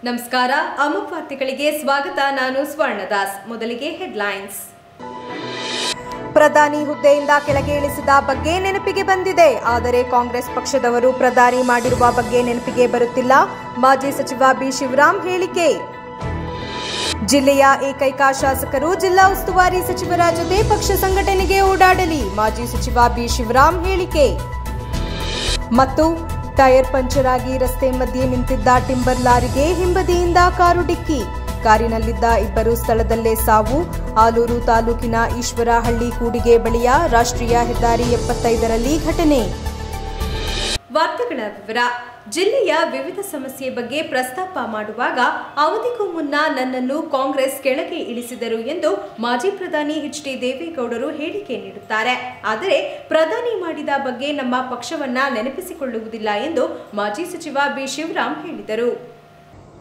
ನಮಸ್ಕಾರ ಅಮುಕ್ ವಾರ್ತೆಗಳಿಗೆ ಸ್ವಾಗತ. ನಾನು ಸ್ವರ್ಣದಾಸ್. ಮೊದಲಿಗೆ ಹೆಡ್ಲೈನ್ಸ್. ಪ್ರಧಾನಿ ಹುದ್ದೆಯಿಂದ ಕೆಳಗೆ ಇಳಿಸಿದ ಬಗ್ಗೆ ನೆನಪಿಗೆ ಬಂದಿದೆ, ಆದರೆ ಕಾಂಗ್ರೆಸ್ ಪಕ್ಷದವರು ಪ್ರಧಾನಿ ಮಾಡಿರುವ ಬಗ್ಗೆ ನೆನಪಿಗೆ ಬರುತ್ತಿಲ್ಲ. ಮಾಜಿ ಸಚಿವ ಬಿ ಶಿವರಾಮ್ ಹೇಳಿಕೆ. ಜಿಲ್ಲೆಯ ಏಕೈಕ ಶಾಸಕರು ಜಿಲ್ಲಾ ಉಸ್ತುವಾರಿ ಸಚಿವರ ಜೊತೆ ಪಕ್ಷ ಸಂಘಟನೆಗೆ ಓಡಾಡಲಿ. ಮಾಜಿ ಸಚಿವ ಬಿ ಶಿವರಾಮ್ ಹೇಳಿಕೆ. ಮತ್ತು ಟೈರ್ ಪಂಚರ್ ಆಗಿ ರಸ್ತೆ ಮಧ್ಯೆ ನಿಂತಿದ್ದ ಟಿಂಬರ್ ಲಾರಿಗೆ ಹಿಂಬದಿಯಿಂದ ಕಾರು ಡಿಕ್ಕಿ. ಕಾರಿನಲ್ಲಿದ್ದ ಇಬ್ಬರು ಸ್ಥಳದಲ್ಲೇ ಸಾವು. ಆಲೂರು ತಾಲೂಕಿನ ಈಶ್ವರಹಳ್ಳಿ ಕೂಡಿಗೆ ಬಳಿಯ ರಾಷ್ಟ್ರೀಯ ಹೆದ್ದಾರಿ 75ರಲ್ಲಿ ಘಟನೆ. ವಾರ್ತೆಗಳ ವಿವರ. ಜಿಲ್ಲೆಯ ವಿವಿಧ ಸಮಸ್ಯೆ ಬಗ್ಗೆ ಪ್ರಸ್ತಾಪ ಮಾಡುವಾಗ ಅವಧಿಗೂ ಮುನ್ನ ನನ್ನನ್ನು ಕಾಂಗ್ರೆಸ್ ಕೆಳಗೆ ಇಳಿಸಿದರು ಎಂದು ಮಾಜಿ ಪ್ರಧಾನಿ ಎಚ್.ಡಿ. ದೇವೇಗೌಡರು ಹೇಳಿಕೆ ನೀಡುತ್ತಾರೆ. ಆದರೆ ಪ್ರಧಾನಿ ಮಾಡಿದ ಬಗ್ಗೆ ನಮ್ಮ ಪಕ್ಷವನ್ನ ನೆನಪಿಸಿಕೊಳ್ಳುವುದಿಲ್ಲ ಎಂದು ಮಾಜಿ ಸಚಿವ ಬಿ ಶಿವರಾಮ್ ಹೇಳಿದರು.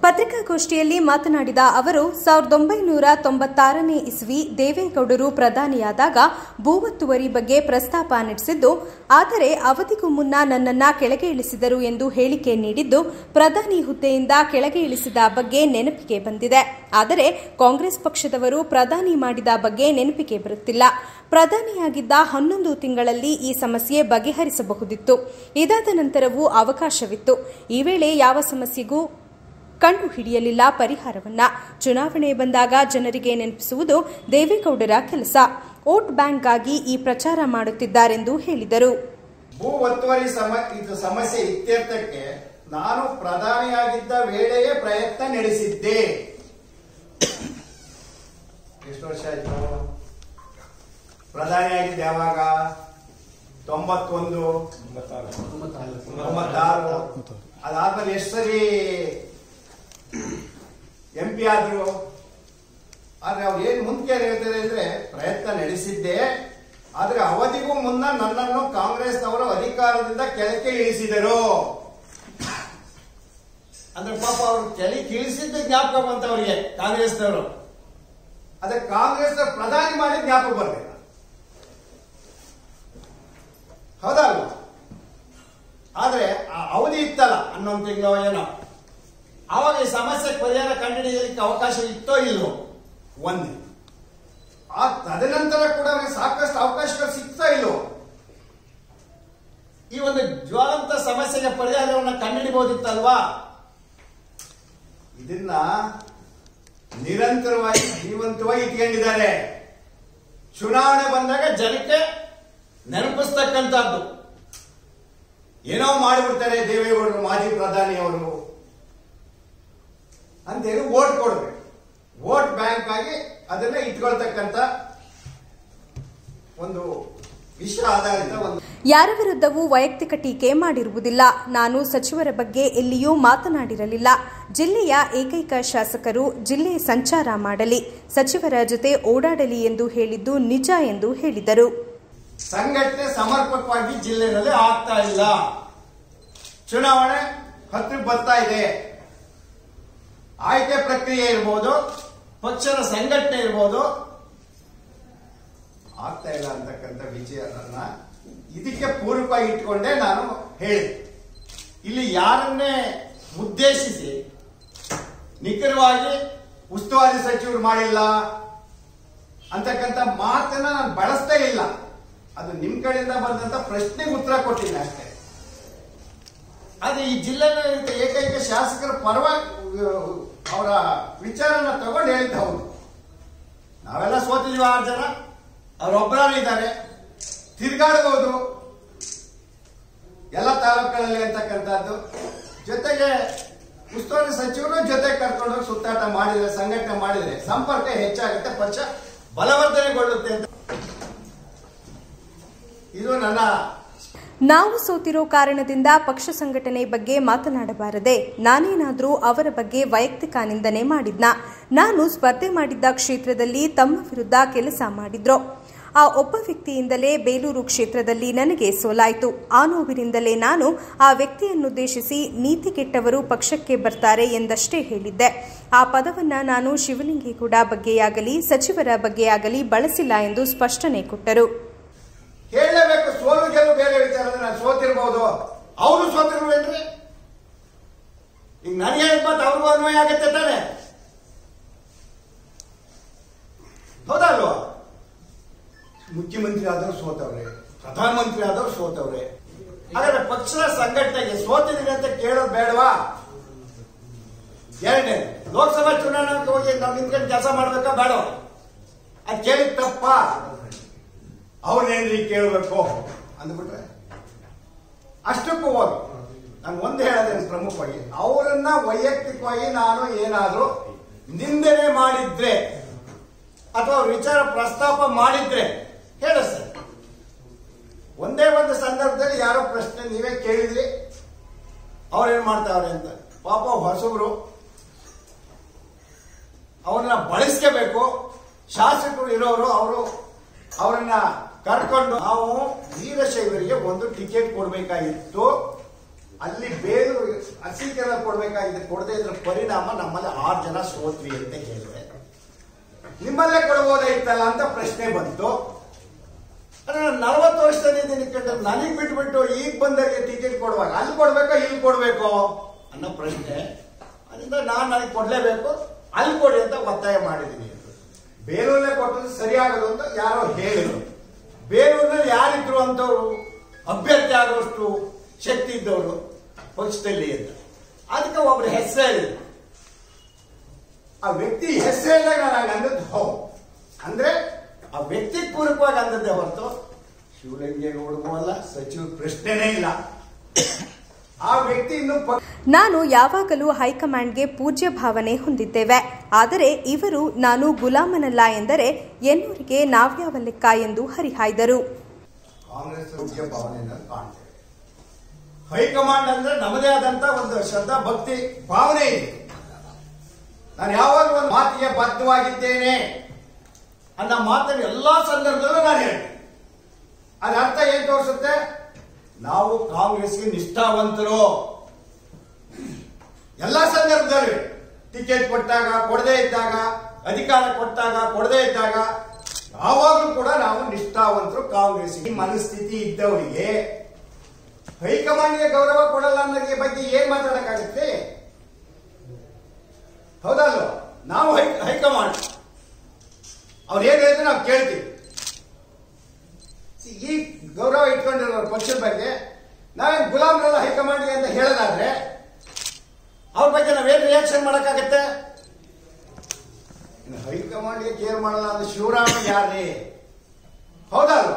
ಪತ್ರಿಕಾಗೋಷ್ಠಿಯಲ್ಲಿ ಮಾತನಾಡಿದ ಅವರು 1996ನೇ ಇಸ್ವಿ ದೇವೇಗೌಡರು ಪ್ರಧಾನಿಯಾದಾಗ ಭೂ ಒತ್ತುವರಿ ಬಗ್ಗೆ ಪ್ರಸ್ತಾಪ ನಡೆಸಿದ್ದು, ಆದರೆ ಅವಧಿಗೂ ಮುನ್ನ ನನ್ನನ್ನ ಕೆಳಗೆ ಇಳಿಸಿದರು ಎಂದು ಹೇಳಿಕೆ ನೀಡಿದ್ದು, ಪ್ರಧಾನಿ ಹುದ್ದೆಯಿಂದ ಕೆಳಗೆ ಇಳಿಸಿದ ಬಗ್ಗೆ ನೆನಪಿಗೆ ಬಂದಿದೆ. ಆದರೆ ಕಾಂಗ್ರೆಸ್ ಪಕ್ಷದವರು ಪ್ರಧಾನಿ ಮಾಡಿದ ಬಗ್ಗೆ ನೆನಪಿಗೆ ಬರುತ್ತಿಲ್ಲ. ಪ್ರಧಾನಿಯಾಗಿದ್ದ 11 ತಿಂಗಳಲ್ಲಿ ಈ ಸಮಸ್ಯೆ ಬಗೆಹರಿಸಬಹುದಿತ್ತು. ಇದಾದ ನಂತರವೂ ಅವಕಾಶವಿತ್ತು. ಈ ವೇಳೆ ಯಾವ ಸಮಸ್ಯೆಗೂ ಕಂಡು ಹಿಡಿಯಲಿಲ್ಲ ಪರಿಹಾರವನ್ನ. ಚುನಾವಣೆ ಬಂದಾಗ ಜನರಿಗೆ ನೆನಪಿಸುವುದು ದೇವೇಗೌಡರ ಕೆಲಸ. ವೋಟ್ ಬ್ಯಾಂಕ್ಗಾಗಿ ಈ ಪ್ರಚಾರ ಮಾಡುತ್ತಿದ್ದಾರೆಂದು ಹೇಳಿದರು. ಭೂ ಒತ್ತುವರಿ ಸಮಸ್ಯೆ ಇತ್ಯರ್ಥಕ್ಕೆ ನಾನು ಪ್ರಧಾನಿಯಾಗಿದ್ದ ವೇಳೆಯೇ ಪ್ರಯತ್ನ ನಡೆಸಿದ್ದೆ. ಎಷ್ಟು ವರ್ಷ ಆಯ್ತು ಪ್ರಧಾನಿಯಾಗಿದ್ದೆ? ಯಾವಾಗ? 91, 96. ಅದಾದ್ಮೇಲೆ ಎಷ್ಟು ಸರಿ MP ಆದ್ರು? ಆದ್ರೆ ಅವ್ರು ಏನ್ ಮುಂದೆ ಹೇಳ್ತಾರೆ ಅಂದ್ರೆ, ಪ್ರಯತ್ನ ನಡೆಸಿದ್ದೆ, ಆದ್ರೆ ಅವಧಿಗೂ ಮುನ್ನ ನನ್ನನ್ನು ಕಾಂಗ್ರೆಸ್ನವರು ಅಧಿಕಾರದಿಂದ ಕೆಳಕ್ಕೆ ಇಳಿಸಿದರು. ಅಂದ್ರೆ ಪಾಪ ಅವರು ಕೆಳಕ್ಕೆ ಇಳಿಸಿದ್ದ ಜ್ಞಾಪಕ ಬಂತವರಿಗೆ ಕಾಂಗ್ರೆಸ್ನವರು. ಅದೇ ಕಾಂಗ್ರೆಸ್ ಪ್ರಧಾನಿ ಮಾಡಿದ ಜ್ಞಾಪಕ ಬರ್ಬೇಕು, ಹೌದಲ್ವಾ? ಆದ್ರೆ ಅವಧಿ ಇತ್ತಲ್ಲ 11 ತಿಂಗಳು ಏನೋ, ಆವಾಗ ಈ ಸಮಸ್ಯೆ ಪರಿಹಾರ ಕಂಡುಹಿಡಿಯಲಿಕ್ಕೆ ಅವಕಾಶ ಇತ್ತೋ ಇಲ್ಲೋ ಒಂದೇ. ತದನಂತರ ಕೂಡ ಅವರಿಗೆ ಸಾಕಷ್ಟು ಅವಕಾಶಗಳು ಸಿಗ್ತಾ ಇಲ್ಲೋ? ಈ ಒಂದು ಜ್ವಲಂತ ಸಮಸ್ಯೆಗೆ ಪರಿಹಾರವನ್ನು ಕಂಡುಹಿಡಿಬಹುದಿತ್ತಲ್ವಾ? ಇದನ್ನ ನಿರಂತರವಾಗಿ ಜೀವಂತವಾಗಿ ಇಟ್ಕೊಂಡಿದ್ದಾರೆ. ಚುನಾವಣೆ ಬಂದಾಗ ಜನಕ್ಕೆ ನೆನಪಿಸ್ತಕ್ಕಂಥದ್ದು. ಏನೋ ಮಾಡಿಬಿಡ್ತಾರೆ ದೇವೇಗೌಡರು, ಮಾಜಿ ಪ್ರಧಾನಿಯವರು ಅಂತೇಳಿ ವೋಟ್ ಕೊಡ್ಬೇಕು. ವೋಟ್ ಬ್ಯಾಂಕ್ ಆಗಿ ಅದನ್ನ ಇಟ್ಕೊಳ್ತಕ್ಕಂಥ ಒಂದು ವಿಷಯ ಆಧಾರಿತ ಒಂದು. ಯಾರ ವಿರುದ್ಧವೂ ವೈಯಕ್ತಿಕ ಟೀಕೆ ಮಾಡಿರುವುದಿಲ್ಲ. ನಾನು ಸಚಿವರ ಬಗ್ಗೆ ಎಲ್ಲಿಯೂ ಮಾತನಾಡಿರಲಿಲ್ಲ. ಜಿಲ್ಲೆಯ ಏಕೈಕ ಶಾಸಕರು ಜಿಲ್ಲೆ ಸಂಚಾರ ಮಾಡಲಿ, ಸಚಿವರ ಜೊತೆ ಓಡಾಡಲಿ ಎಂದು ಹೇಳಿದ್ದು ನಿಜ ಎಂದು ಹೇಳಿದರು. ಸಂಘಟನೆ ಸಮರ್ಪಕವಾಗಿ ಜಿಲ್ಲೆಯಲ್ಲಿ ಆಗ್ತಾ ಇಲ್ಲ. ಚುನಾವಣೆ ಹತ್ತಿರ ಬರ್ತಾ ಇದೆ. ಆಯ್ಕೆ ಪ್ರಕ್ರಿಯೆ ಇರ್ಬೋದು, ಪಕ್ಷದ ಸಂಘಟನೆ ಇರ್ಬೋದು, ಆಗ್ತಾ ಇಲ್ಲ ಅಂತಕ್ಕಂಥ ವಿಷಯಗಳನ್ನ ಇದಕ್ಕೆ ಪೂರಕವಾಗಿ ಇಟ್ಕೊಂಡೆ ನಾನು ಹೇಳಿದೆ. ಇಲ್ಲಿ ಯಾರನ್ನೇ ಉದ್ದೇಶಿಸಿ ನಿಖರವಾಗಿ ಉಸ್ತುವಾರಿ ಸಚಿವರು ಮಾಡಿಲ್ಲ ಅಂತಕ್ಕಂಥ ಮಾತನ್ನ ನಾನು ಬಳಸ್ತಾ ಇಲ್ಲ. ಅದು ನಿಮ್ ಕಡೆಯಿಂದ ಬಂದಂತ ಪ್ರಶ್ನೆಗೆ ಉತ್ತರ ಕೊಟ್ಟಿಲ್ಲ ಅಷ್ಟೇ. ಆದ್ರೆ ಈ ಜಿಲ್ಲೆಯ ಏಕೈಕ ಶಾಸಕರ ಪರವಾಗಿ ಅವರ ವಿಚಾರನ ತಗೊಂಡು ಹೇಳ್ತಾ ಹೌದು, ನಾವೆಲ್ಲ ಸೋತಿದ್ವಿ 6 ಜನ, ಅವರೊಬ್ಬರಿದ್ದಾರೆ, ತಿರುಗಾಡಬಹುದು ಎಲ್ಲ ತಾಲೂಕುಗಳಲ್ಲಿ ಅಂತಕ್ಕಂಥದ್ದು. ಜೊತೆಗೆ ಉಸ್ತುವಾರಿ ಸಚಿವರು ಜೊತೆ ಕರ್ಕೊಂಡು ಸುತ್ತಾಟ ಮಾಡಿದ್ರೆ, ಸಂಘಟನೆ ಮಾಡಿದ್ರೆ ಸಂಪರ್ಕ ಹೆಚ್ಚಾಗುತ್ತೆ, ಪಕ್ಷ ಬಲವರ್ಧನೆಗೊಳ್ಳುತ್ತೆ ಅಂತ. ಇದು ನನ್ನ. ನಾವು ಸೋತಿರೋ ಕಾರಣದಿಂದ ಪಕ್ಷ ಸಂಘಟನೆ ಬಗ್ಗೆ ಮಾತನಾಡಬಾರದೆ? ನಾನೇನಾದ್ರೂ ಅವರ ಬಗ್ಗೆ ವೈಯಕ್ತಿಕ ನಿಂದನೆ ಮಾಡಿದ್ನಾ? ನಾನು ಸ್ಪರ್ಧೆ ಮಾಡಿದ್ದ ಕ್ಷೇತ್ರದಲ್ಲಿ ತಮ್ಮ ವಿರುದ್ಧ ಕೆಲಸ ಮಾಡಿದ್ರು. ಆ ಒಬ್ಬ ವ್ಯಕ್ತಿಯಿಂದಲೇ ಬೇಲೂರು ಕ್ಷೇತ್ರದಲ್ಲಿ ನನಗೆ ಸೋಲಾಯಿತು. ಆ ನೋವಿನಿಂದಲೇ ನಾನು ಆ ವ್ಯಕ್ತಿಯನ್ನುದ್ದೇಶಿಸಿ ನೀತಿಗೆಟ್ಟವರು ಪಕ್ಷಕ್ಕೆ ಬರ್ತಾರೆ ಎಂದಷ್ಟೇ ಹೇಳಿದ್ದೆ. ಆ ಪದವನ್ನ ನಾನು ಶಿವಲಿಂಗೇಗೌಡ ಬಗ್ಗೆಯಾಗಲಿ ಸಚಿವರ ಬಗ್ಗೆಯಾಗಲಿ ಬಳಸಿಲ್ಲ ಎಂದು ಸ್ಪಷ್ಟನೆ ಕೊಟ್ಟರು. ಹೇಳಲೇಬೇಕು. ಸೋಲು ಗೆಲುವು ಬೇರೆ ವಿಚಾರ. ನಾನು ಸೋತಿರಬಹುದು, ಅವರು ಸೋತಿರ್ಬೇಡ್ರಿ. ಈಗ ನಾನು ಹೇಳಿದ ಮಾತು ಅವ್ರಿಗೂ ಅನ್ವಯ ಆಗತ್ತೆ ತಾನೆ, ಹೌದಲ್ವಾ? ಮುಖ್ಯಮಂತ್ರಿ ಆದವ್ರು ಸೋತವ್ರೆ, ಪ್ರಧಾನಮಂತ್ರಿ ಆದವ್ರು ಸೋತವ್ರೆ. ಹಾಗಾದ್ರೆ ಪಕ್ಷದ ಸಂಘಟನೆಗೆ ಸೋತಿದ್ದೀನಿ ಅಂತ ಕೇಳೋದು ಬೇಡವಾ? ಎರಡನೇ, ಲೋಕಸಭಾ ಚುನಾವಣೆಗೆ ಹೋಗಿ ನಾವು ನಿಂತ್ಕೊಂಡು ಕೆಲಸ ಮಾಡ್ಬೇಕಾ ಬೇಡವಾ? ಅದು ಕೇಳಿದ ತಪ್ಪ? ಅವ್ರನ್ನೇನ್ರಿ ಕೇಳಬೇಕು ಅಂದ್ಬಿಟ್ರೆ ಅಷ್ಟಕ್ಕೂ ಹೋಗಿ ನಾನು ಒಂದು ಹೇಳೋದೇನು ಪ್ರಮುಖವಾಗಿ, ಅವರನ್ನ ವೈಯಕ್ತಿಕವಾಗಿ ನಾನು ಏನಾದರೂ ನಿಂದನೆ ಮಾಡಿದ್ರೆ ಅಥವಾ ಅವ್ರ ವಿಚಾರ ಪ್ರಸ್ತಾಪ ಮಾಡಿದ್ರೆ ಹೇಳ ಸರ್. ಒಂದೇ ಒಂದು ಸಂದರ್ಭದಲ್ಲಿ ಯಾರೋ ಪ್ರಶ್ನೆ ನೀವೇ ಕೇಳಿದ್ರಿ, ಅವ್ರೇನ್ ಮಾಡ್ತಾವ್ರೆ ಅಂತ. ಪಾಪ ಹೊಸಬ್ರು, ಅವ್ರನ್ನ ಬಳಸ್ಕೋಬೇಕು. ಶಾಸಕರು ಇರೋರು ಅವರನ್ನ ಕರ್ಕೊಂಡು ನಾವು ವೀರಶೈವರಿಗೆ ಒಂದು ಟಿಕೆಟ್ ಕೊಡ್ಬೇಕಾಗಿತ್ತು, ಅಲ್ಲಿ ಬೇಲೂರು ಅಸೀಕೆಲ್ಲ ಕೊಡ್ಬೇಕಾಗಿತ್ತು. ಕೊಡದೇ ಇದ್ರ ಪರಿಣಾಮ ನಮ್ಮಲ್ಲಿ 6 ಜನ ಸೋತ್ವಿ ಅಂತ ಹೇಳಿದೆ. ನಿಮ್ಮಲ್ಲೇ ಕೊಡಬಹುದಾಗಿತ್ತಲ್ಲ ಅಂತ ಪ್ರಶ್ನೆ ಬಂತು. ನಾನು 40 ವರ್ಷದಲ್ಲಿ ನನಗೆ ಬಿಟ್ಬಿಟ್ಟು ಈಗ ಬಂದವರಿಗೆ ಟಿಕೆಟ್ ಕೊಡುವಾಗ ಅಲ್ಲಿ ಕೊಡ್ಬೇಕೋ ಇಲ್ಲಿ ಕೊಡ್ಬೇಕೋ ಅನ್ನೋ ಪ್ರಶ್ನೆ. ಅದರಿಂದ ನನಗೆ ಕೊಡ್ಲೇಬೇಕು, ಅಲ್ಲಿ ಕೊಡಿ ಅಂತ ಒತ್ತಾಯ ಮಾಡಿದ್ದೀನಿ. ಬೇಲೂರಲ್ಲೇ ಕೊಟ್ಟದ್ದು ಸರಿಯಾಗದು ಅಂತ ಯಾರೋ ಹೇಳಿದ್ರು. ಬೇಲೂರಿನಲ್ಲಿ ಯಾರಿದ್ರು ಅಂತವ್ರು ಅಭ್ಯರ್ಥಿ ಆಗುವಷ್ಟು ಶಕ್ತಿ ಇದ್ದವರು ಪಕ್ಷದಲ್ಲಿ ಅಂತ. ಅದಕ್ಕೆ ಒಬ್ರು ಹೆಸರು ಹೇಳಿದ್ರು. ಆ ವ್ಯಕ್ತಿ ಹೆಸರು ಹೇಳಿದಾಗ ನಾನು ಅಂದದ್ದು ಹೌದು, ಅಂದ್ರೆ ಆ ವ್ಯಕ್ತಿ ಪೂರಕವಾಗಿ ಅಂದದ್ದೇ ಹೊರತು ಶಿವಲಿಂಗೇಗೌಡಗೂ ಅಲ್ಲ, ಸಚಿವ ಪ್ರಶ್ನೆನೇ ಇಲ್ಲ. ಆ ವ್ಯಕ್ತಿ ಇನ್ನು ನಾನು ಯಾವಾಗಲೂ ಹೈಕಮಾಂಡ್ಗೆ ಪೂಜ್ಯ ಭಾವನೆ ಹೊಂದಿದ್ದೇವೆ. ಆದರೆ ಇವರು ನಾನು ಗುಲಾಮನಲ್ಲ ಎಂದರೆ ಎನ್ನೂರಿಗೆ ನಾವ್ಯಾವ ಲೆಕ್ಕ ಎಂದು ಹರಿಹಾಯ್ದರು. ಕಾಂಗ್ರೆಸ್ ಪೂಜ್ಯ ಭಾವನೆಯನ್ನು ಕಾಣ್ತೇವೆ. ಹೈಕಮಾಂಡ್ ಅಂದ್ರೆ ನಮ್ಮದೇ ಆದಂತ ಒಂದು ಶ್ರದ್ಧಾ ಭಕ್ತಿ ಭಾವನೆ ಇದೆ. ನಾನು ಯಾವಾಗ ಒಂದು ಮಾತಿಗೆ ಬದ್ಧವಾಗಿದ್ದೇನೆ ಅನ್ನೋ ಮಾತನ್ನು ಎಲ್ಲಾ ಸಂದರ್ಭದಲ್ಲೂ ನಾನು ಹೇಳ್ತೇನೆ. ಅದರ ಅರ್ಥ ಏನ್ ತೋರಿಸುತ್ತೆ? ನಾವು ಕಾಂಗ್ರೆಸ್ಗೆ ನಿಷ್ಠಾವಂತರು. ಎಲ್ಲಾ ಸಂದರ್ಭದಲ್ಲಿ ಟಿಕೆಟ್ ಕೊಟ್ಟಾಗ, ಕೊಡದೇ ಇದ್ದಾಗ, ಅಧಿಕಾರ ಕೊಟ್ಟಾಗ, ಕೊಡದೇ ಇದ್ದಾಗ ಯಾವಾಗಲೂ ಕೂಡ ನಾವು ನಿಷ್ಠಾವಂತರು. ಕಾಂಗ್ರೆಸ್ ಈ ಮನಸ್ಥಿತಿ ಇದ್ದವರಿಗೆ ಹೈಕಮಾಂಡ್ಗೆ ಗೌರವ ಕೊಡಲ್ಲ ಅನ್ನೋದ್ರ ಬಗ್ಗೆ ಏನ್ ಮಾತಾಡಕ್ಕಾಗುತ್ತೆ? ಹೌದಲ್ವ? ನಾವು ಹೈಕಮಾಂಡ್ ಅವ್ರು ಏನ್ ಹೇಳಿದ್ರೆ ನಾವು ಕೇಳ್ತೀವಿ. ಈ ಗೌರವ ಇಟ್ಕೊಂಡಿರೋ ಪಕ್ಷದ ಬಗ್ಗೆ ನಾವೇನ್ ಗುಲಾಮರಲ್ಲ ಹೈಕಮಾಂಡ್ಗೆ ಅಂತ ಹೇಳೋದಾದ್ರೆ ಅವ್ರ ಬಗ್ಗೆ ನಾವೇನ್ ರಿಯಾಕ್ಷನ್ ಮಾಡಕ್ಕಾಗತ್ತೆ? ಹೈಕಮಾಂಡ್ಗೆ ಕೇರ್ ಮಾಡಲ್ಲ ಅಂದ್ರೆ ಶಿವರಾಮ ಯಾರೇ? ಹೌದಲ್ವ?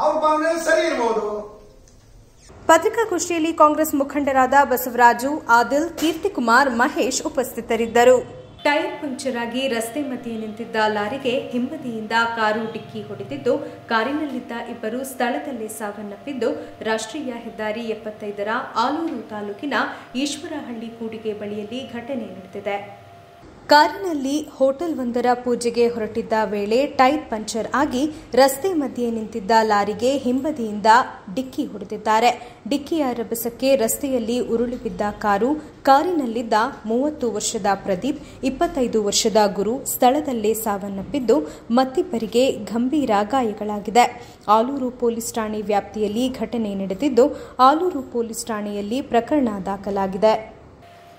ಅವ್ರ ಭಾವನೆ ಸರಿ ಇರ್ಬೋದು. ಪತ್ರಿಕಾಗೋಷ್ಠಿಯಲ್ಲಿ ಕಾಂಗ್ರೆಸ್ ಮುಖಂಡರಾದ ಬಸವರಾಜು, ಆದಿಲ್, ಕೀರ್ತಿಕುಮಾರ್, ಮಹೇಶ್ ಉಪಸ್ಥಿತರಿದ್ದರು. ಟೈರ್ ಪಂಕ್ಚರ್ ಆಗಿ ರಸ್ತೆ ಮಧ್ಯೆ ನಿಂತಿದ್ದ ಲಾರಿಗೆ ಹಿಂಬದಿಯಿಂದ ಕಾರು ಡಿಕ್ಕಿ ಹೊಡೆದಿದ್ದು, ಕಾರಿನಲ್ಲಿದ್ದ ಇಬ್ಬರು ಸ್ಥಳದಲ್ಲೇ ಸಾವನ್ನಪ್ಪಿದ್ದು, ರಾಷ್ಟ್ರೀಯ ಹೆದ್ದಾರಿ 75ರ ಆಲೂರು ತಾಲೂಕಿನ ಈಶ್ವರಹಳ್ಳಿ ಕೂಡಿಗೆ ಬಳಿಯಲ್ಲಿ ಘಟನೆ ನಡೆದಿದೆ. ಕಾರಿನಲ್ಲಿ ಹೋಟೆಲ್ ಒಂದರ ಪೂಜೆಗೆ ಹೊರಟಿದ್ದ ವೇಳೆ ಟೈರ್ ಪಂಕ್ಚರ್ ಆಗಿ ರಸ್ತೆ ಮಧ್ಯೆ ನಿಂತಿದ್ದ ಲಾರಿಗೆ ಹಿಂಬದಿಯಿಂದ ಡಿಕ್ಕಿ ಹೊಡೆದಿದ್ದಾರೆ. ಡಿಕ್ಕಿಯ ರಭಸಕ್ಕೆ ರಸ್ತೆಯಲ್ಲಿ ಉರುಳಿ ಬಿದ್ದ ಕಾರಿನಲ್ಲಿದ್ದ 30 ವರ್ಷದ ಪ್ರದೀಪ್, 25 ವರ್ಷದ ಗುರು ಸ್ಥಳದಲ್ಲೇ ಸಾವನ್ನಪ್ಪಿದ್ದು, ಮತ್ತಿಬ್ಬರಿಗೆ ಗಂಭೀರ ಗಾಯಗಳಾಗಿದೆ. ಆಲೂರು ಪೊಲೀಸ್ ಠಾಣೆ ವ್ಯಾಪ್ತಿಯಲ್ಲಿ ಘಟನೆ ನಡೆದಿದ್ದು, ಆಲೂರು ಪೊಲೀಸ್ ಠಾಣೆಯಲ್ಲಿ ಪ್ರಕರಣ ದಾಖಲಾಗಿದೆ.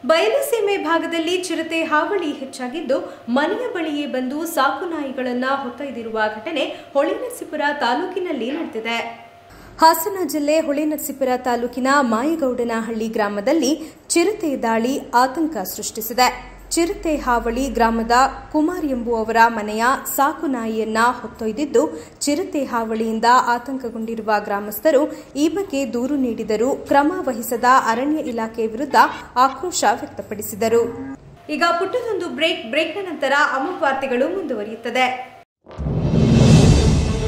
ಬಯಲುಸೀಮೆ ಭಾಗದಲ್ಲಿ ಚಿರತೆ ಹಾವಳಿ ಹೆಚ್ಚಾಗಿದ್ದು, ಮನೆಯ ಬಳಿಯೇ ಬಂದು ಸಾಕು ನಾಯಿಗಳನ್ನು ಹೊತ್ತೊಯ್ದಿರುವ ಘಟನೆ ಹೊಳೆನರಸೀಪುರ ತಾಲೂಕಿನಲ್ಲಿ ನಡೆದಿದೆ. ಹಾಸನ ಜಿಲ್ಲೆ ಹೊಳೆನರಸೀಪುರ ತಾಲೂಕಿನ ಮಾಯಗೌಡನಹಳ್ಳಿ ಗ್ರಾಮದಲ್ಲಿ ಚಿರತೆ ದಾಳಿ ಆತಂಕ ಸೃಷ್ಟಿಸಿದೆ. ಚಿರತೆ ಹಾವಳಿ ಗ್ರಾಮದ ಕುಮಾರ್ ಎಂಬುವವರ ಮನೆಯ ಸಾಕು ನಾಯಿಯನ್ನ ಹೊತ್ತೊಯ್ದಿದ್ದು, ಚಿರತೆ ಹಾವಳಿಯಿಂದ ಆತಂಕಗೊಂಡಿರುವ ಗ್ರಾಮಸ್ಥರು ಈ ಬಗ್ಗೆ ದೂರು ನೀಡಿದರೂ ಕ್ರಮ ವಹಿಸದ ಅರಣ್ಯ ಇಲಾಖೆ ವಿರುದ್ಧ ಆಕ್ರೋಶ ವ್ಯಕ್ತಪಡಿಸಿದರು. ಈಗ ಪುಟ್ಟದೊಂದು ಬ್ರೇಕ್ನ ನಂತರ ಅಮೋಘ ವಾರ್ತೆಗಳು ಮುಂದುವರಿಯುತ್ತದೆ.